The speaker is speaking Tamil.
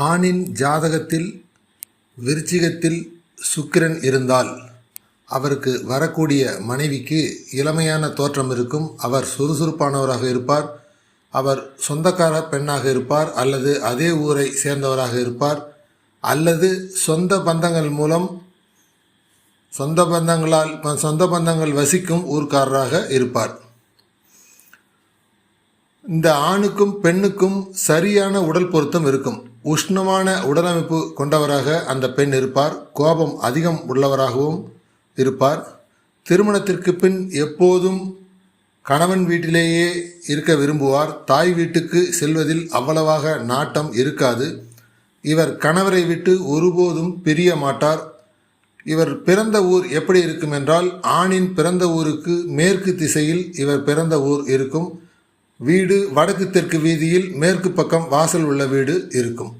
ஆணின் ஜாதகத்தில் விருச்சிகத்தில் சுக்கிரன் இருந்தால் அவருக்கு வரக்கூடிய மனைவிக்கு இளமையான தோற்றம் இருக்கும். அவர் சுறுசுறுப்பானவராக இருப்பார். அவர் சொந்தக்கார பெண்ணாக இருப்பார், அல்லது அதே ஊரை சேர்ந்தவராக இருப்பார், அல்லது சொந்த பந்தங்கள் வசிக்கும் ஊர்க்காரராக இருப்பார். இந்த ஆணுக்கும் பெண்ணுக்கும் சரியான உடல் பொருத்தம் இருக்கும். உஷ்ணமான உடலமைப்பு கொண்டவராக அந்த பெண் இருப்பார். கோபம் அதிகம் உள்ளவராகவும் இருப்பார். திருமணத்திற்கு பின் எப்போதும் கணவன் வீட்டிலேயே இருக்க விரும்புவார். தாய் வீட்டுக்கு செல்வதில் அவ்வளவாக நாட்டம் இருக்காது. இவர் கணவரை விட்டு ஒருபோதும் பிரிய மாட்டார். இவர் பிறந்த ஊர் எப்படி இருக்கும் என்றால், ஆணின் பிறந்த ஊருக்கு மேற்கு திசையில் இவர் பிறந்த ஊர் இருக்கும். வீடு வடக்கு தெற்கு வீதியில் மேற்கு பக்கம் வாசல் உள்ள வீடு இருக்கும்.